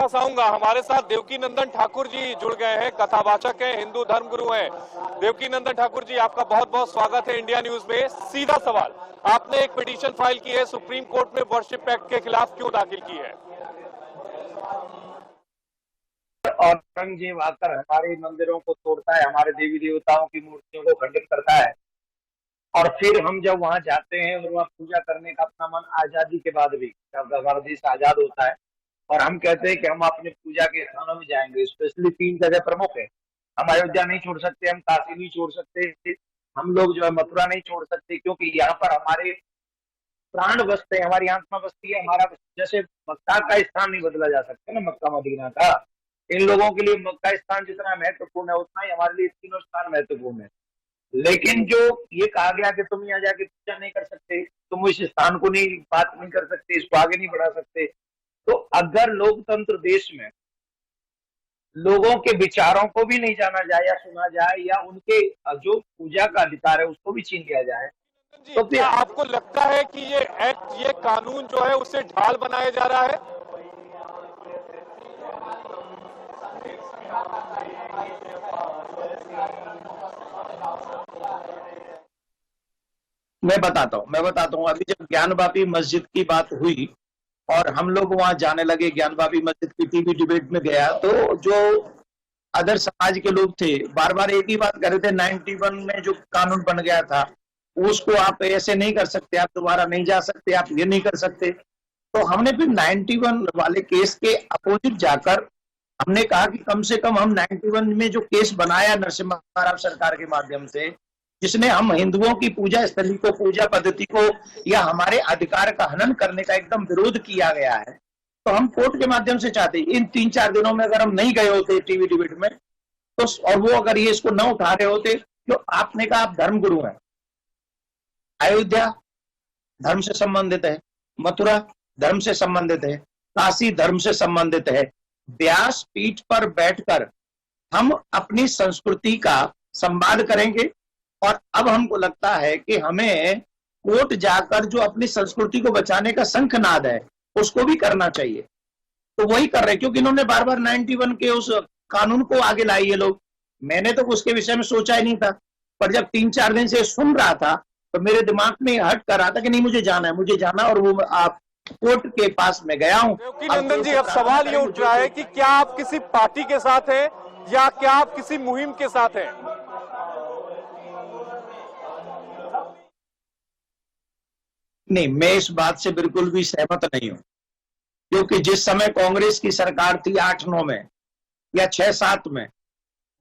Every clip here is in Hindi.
पास आऊंगा। हमारे साथ देवकी नंदन ठाकुर जी जुड़ गए हैं, कथावाचक हैं, हिंदू धर्मगुरु हैं। देवकी नंदन ठाकुर जी, आपका बहुत बहुत स्वागत है इंडिया न्यूज में। सीधा सवाल, आपने एक पिटीशन फाइल की है, सुप्रीम कोर्ट में वर्शिप एक्ट के खिलाफ क्यों दाखिल की है? औरंगजेब आकर हमारे मंदिरों को तोड़ता है, हमारे देवी देवताओं की मूर्तियों को खंडित करता है, और फिर हम जब वहां जाते हैं और वहां पूजा करने का अपना मन, आजादी के बाद भी जब हमारा देश आजाद होता है और हम कहते हैं कि हम अपने पूजा के स्थानों में जाएंगे, स्पेशली 3 जगह प्रमुख है। हम अयोध्या नहीं छोड़ सकते, हम काशी नहीं छोड़ सकते, हम लोग जो है मथुरा नहीं छोड़ सकते, क्योंकि यहाँ पर हमारे प्राण बसते हैं, हमारी आत्मा बसती है। हमारा जैसे मक्का का स्थान नहीं बदला जा सकता ना, मक्का मदीना का। इन लोगों के लिए मक्का स्थान जितना महत्वपूर्ण है उतना ही हमारे लिए तीनों स्थान महत्वपूर्ण है। लेकिन जो ये कहा गया कि तुम यहाँ जाके पूजा नहीं कर सकते, तुम इस स्थान को नहीं बात नहीं कर सकते, इसको आगे नहीं बढ़ा सकते, तो अगर लोकतंत्र देश में लोगों के विचारों को भी नहीं जाना जाए या सुना जाए, या उनके जो पूजा का अधिकार है उसको भी छीन लिया जाए, जी, तो क्या फिर आपको लगता है कि ये एक्ट, ये कानून जो है उसे ढाल बनाया जा रहा है? मैं बताता हूँ। अभी जब ज्ञानवापी मस्जिद की बात हुई और हम लोग वहां जाने लगे, ज्ञानवापी मस्जिद की टीवी डिबेट में गया, तो जो अदर समाज के लोग थे बार बार एक ही बात कर रहे थे, 91 में जो कानून बन गया था उसको आप ऐसे नहीं कर सकते, आप दोबारा नहीं जा सकते, आप ये नहीं कर सकते। तो हमने फिर 91 वाले केस के अपोजिट जाकर हमने कहा कि कम से कम हम 91 में जो केस बनाया नरसिम्हा राव सरकार के माध्यम से, जिसने हम हिंदुओं की पूजा स्थली को, पूजा पद्धति को या हमारे अधिकार का हनन करने का एकदम विरोध किया गया है, तो हम कोर्ट के माध्यम से चाहते इन 3-4 दिनों में अगर हम नहीं गए होते टीवी डिबेट में, तो और वो अगर ये इसको न उठा रहे होते, तो आपने कहा आप धर्मगुरु हैं, अयोध्या धर्म से संबंधित है, मथुरा धर्म से संबंधित है, काशी धर्म से संबंधित है। व्यास पीठ पर बैठकर हम अपनी संस्कृति का संवाद करेंगे, और अब हमको लगता है कि हमें कोर्ट जाकर जो अपनी संस्कृति को बचाने का शंखनाद है उसको भी करना चाहिए। तो वही कर रहे, क्योंकि इन्होंने बार बार 91 के उस कानून को आगे लाई ये लोग। मैंने तो उसके विषय में सोचा ही नहीं था, पर जब 3-4 दिन से सुन रहा था तो मेरे दिमाग में हट कर रहा था कि नहीं, मुझे जाना है, और वो आप कोर्ट के पास में गया हूं। देवकी नंदन जी, अब सवाल ये उठ रहा है कि क्या आप किसी पार्टी के साथ हैं या क्या आप किसी मुहिम के साथ हैं? नहीं, मैं इस बात से बिल्कुल भी सहमत नहीं हूं, क्योंकि जिस समय कांग्रेस की सरकार थी 8-9 में या 6-7 में,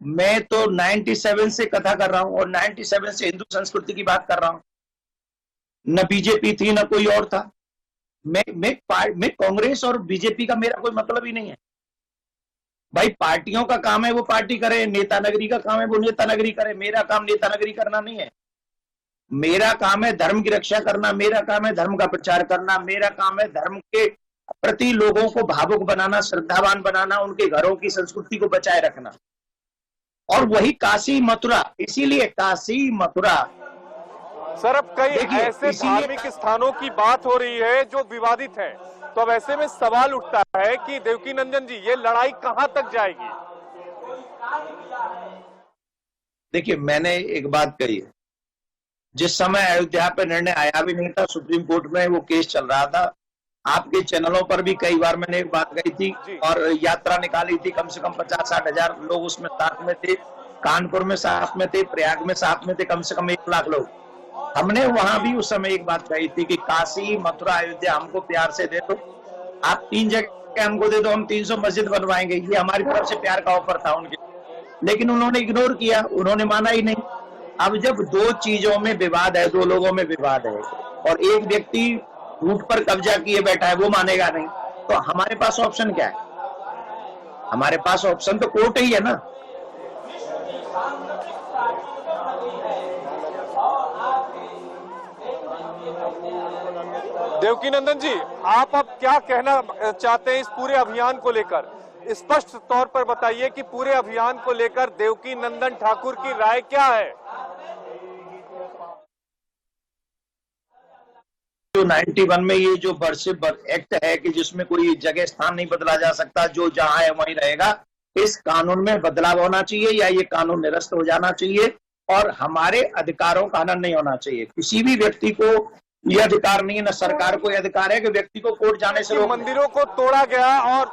मैं तो 97 से कथा कर रहा हूं और 97 से हिंदू संस्कृति की बात कर रहा हूं। न बीजेपी थी न कोई और था। मैं कांग्रेस और बीजेपी का मेरा कोई मतलब ही नहीं है भाई। पार्टियों का काम है वो पार्टी करे, नेता नगरी का काम है वो नेता नगरी करे। मेरा काम नेता नगरी करना नहीं है। मेरा काम है धर्म की रक्षा करना, मेरा काम है धर्म का प्रचार करना, मेरा काम है धर्म के प्रति लोगों को भावुक बनाना, श्रद्धावान बनाना, उनके घरों की संस्कृति को बचाए रखना। और वही काशी मथुरा, इसीलिए काशी मथुरा। सर, अब कई ऐसे धार्मिक स्थानों की बात हो रही है जो विवादित है, तो अब ऐसे में सवाल उठता है कि देवकी नंदन जी, ये लड़ाई कहां तक जाएगी? देखिए, मैंने एक बात कही है, जिस समय अयोध्या पे निर्णय आया भी नहीं था, सुप्रीम कोर्ट में वो केस चल रहा था, आपके चैनलों पर भी कई बार मैंने एक बात कही थी और यात्रा निकाली थी, कम से कम 50-60 हजार लोग उसमें साथ में थे, कानपुर में साथ में थे, प्रयाग में साथ में थे, कम से कम 1 लाख लोग। हमने वहां भी उस समय एक बात कही थी कि काशी मथुरा अयोध्या हमको प्यार से दे दो, आप 3 जगह हमको दे दो, हम 300 मस्जिद बनवाएंगे, ये हमारी तरफ से प्यार का ऑफर था उनके। लेकिन उन्होंने इग्नोर किया, उन्होंने माना ही नहीं। अब जब 2 चीजों में विवाद है, 2 लोगों में विवाद है, और एक व्यक्ति रूट पर कब्जा किए बैठा है, वो मानेगा नहीं, तो हमारे पास ऑप्शन क्या है? हमारे पास ऑप्शन तो कोर्ट ही है ना। देवकी नंदन जी, आप अब क्या कहना चाहते हैं इस पूरे अभियान को लेकर? स्पष्ट तौर पर बताइए कि पूरे अभियान को लेकर देवकी नंदन ठाकुर की राय क्या है? जो 91 में ये जो वर्शिप एक्ट है कि जिसमें कोई जगह स्थान नहीं बदला जा सकता, जो जहां है वहीं रहेगा, इस कानून में बदलाव होना चाहिए या ये कानून निरस्त हो जाना चाहिए और हमारे अधिकारों का हनन नहीं होना चाहिए। किसी भी व्यक्ति को ये अधिकार नहीं है, न सरकार को ये अधिकार है कि व्यक्ति को कोर्ट जाने से रोके। मंदिरों को तोड़ा गया, और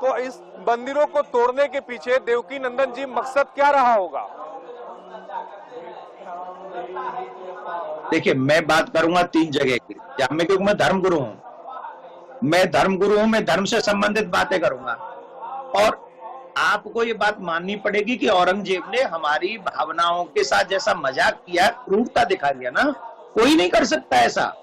तो इस मंदिरों को तोड़ने के पीछे देवकी नंदन जी मकसद क्या रहा होगा? देखिए, मैं बात करूंगा 3 जगह की, क्योंकि मैं धर्मगुरु हूं। मैं धर्म से संबंधित बातें करूंगा और आपको ये बात माननी पड़ेगी कि औरंगजेब ने हमारी भावनाओं के साथ जैसा मजाक किया, क्रूरता दिखा दिया ना, कोई नहीं कर सकता ऐसा।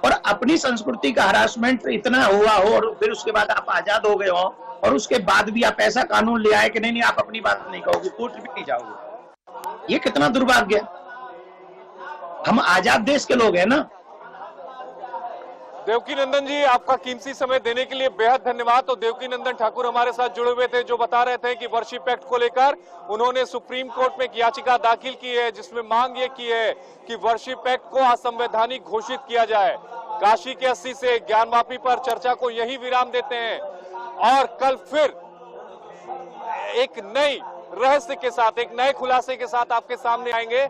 और अपनी संस्कृति का हरासमेंट इतना हुआ हो और फिर उसके बाद आप आजाद हो गए हो और उसके बाद भी आप ऐसा कानून ले आए कि नहीं आप अपनी बात नहीं कहोगे, कोर्ट भी नहीं जाओगे। ये कितना दुर्भाग्य। हम आजाद देश के लोग हैं ना। देवकी नंदन जी, आपका कीमती समय देने के लिए बेहद धन्यवाद। तो देवकी नंदन ठाकुर हमारे साथ जुड़े हुए थे, जो बता रहे थे कि वर्शिप एक्ट को लेकर उन्होंने सुप्रीम कोर्ट में एक याचिका दाखिल की है, जिसमें मांग ये की है कि वर्शिप एक्ट को असंवैधानिक घोषित किया जाए। काशी के 80 से ज्ञानवापी पर चर्चा को यही विराम देते हैं और कल फिर एक नई रहस्य के साथ, एक नए खुलासे के साथ आपके सामने आएंगे।